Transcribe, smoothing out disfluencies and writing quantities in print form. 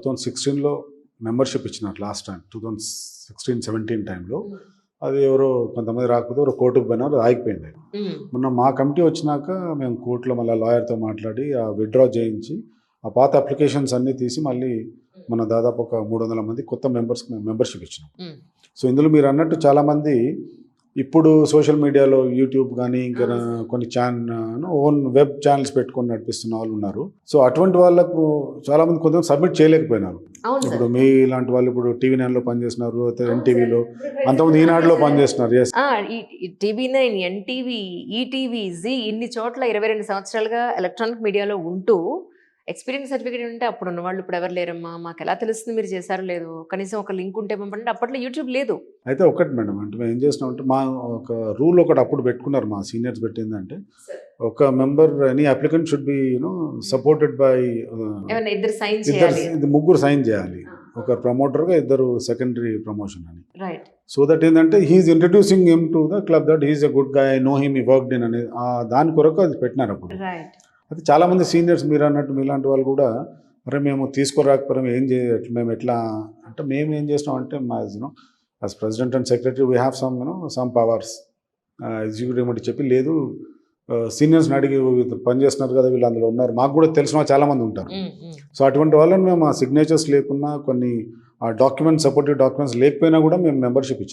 2016లో membership ఇచ్చినారు last time 2016-17 టైంలో. అది ఎవరో కొంతమంది రాకపోతే ఎవరో కోర్టుకు పోయినారు, ఆగిపోయింది. మొన్న మా కమిటీ వచ్చినాక మేము కోర్టులో మళ్ళీ లాయర్తో మాట్లాడి ఆ విత్డ్రా చేయించి ఆ పాత అప్లికేషన్స్ అన్నీ తీసి మళ్ళీ మన దాదాపు ఒక 300 మంది కొత్త మెంబర్స్కి మేము మెంబర్షిప్ ఇచ్చినాం. సో ఇందులో మీరు అన్నట్టు చాలామంది ఇప్పుడు సోషల్ మీడియాలో యూట్యూబ్ కానీ ఇంకా కొన్ని ఓన్ వెబ్ ఛానల్స్ పెట్టుకొని నడిపిస్తున్న వాళ్ళు ఉన్నారు. సో అటువంటి వాళ్ళకు చాలామంది కొంతమంది సబ్మిట్ చేయలేకపోయినారు. ఇప్పుడు మీ ఇలాంటి వాళ్ళు ఇప్పుడు TV9లో పనిచేస్తున్నారు, ఎన్టీవీలో, అంతకుముందు ఈనాడులో పనిచేస్తున్నారు. Yes, TV9, NTV, ETV, G ఇన్ని చోట్ల 22 సంవత్సరాలుగా ఎలక్ట్రానిక్ మీడియాలో ఉంటూ ఎక్స్పీరియన్స్ సర్టిఫికేట్ ఉంటే అప్పుడు ఉన్న వాళ్ళు ఇప్పుడు ఎవరు లేరమ్మా, మాకు ఎలా తెలుస్తుంది మీరు చేశారో లేదు, కనీసం ఒక లింక్ ఉంటే పంపండి. అప్పట్లో యూట్యూబ్ లేదు. అయితే ఒకటి మేడం, అంటే మేము ఏం చేసినాం అంటే మా ఒక రూల్ ఒకటి అప్పుడు పెట్టుకున్నారు మా సీనియర్స్, పెట్టిందంటే ఒక member any applicant should be supported by ముగ్గురు సైన్ చేయాలి. ఒక ప్రమోటర్గా ఇద్దరు సెకండరీ ప్రమోషన్ అని. సో దట్ ఏంటంటే he's introducing him to the club, that he's a good guy, I know him, ఈ వర్క్డ్ ఇన్ అనేది దాని కొరకు అది పెట్టినారు అప్పుడు. అయితే చాలామంది సీనియర్స్ మీరు అన్నట్టు మీలాంటి వాళ్ళు కూడా మరి మేము తీసుకోరాకపోయాం, ఏం చేయట్లేదు, మేము ఎట్లా అంటే మేము ఏం చేసినాం అంటే మా as president and secretary we have some powers. Executive ఏమంటే చెప్పి లేదు, సీనియర్స్ని అడిగి పనిచేస్తున్నారు కదా వీళ్ళు అందులో ఉన్నారు, మాకు కూడా తెలిసిన చాలామంది ఉంటారు. సో అటువంటి వాళ్ళని మేము ఆ సిగ్నేచర్స్ లేకున్నా కొన్ని డాక్యుమెంట్స్, సపోర్టివ్ డాక్యుమెంట్స్ లేకపోయినా కూడా మేము మెంబర్షిప్ ఇచ్చినాం.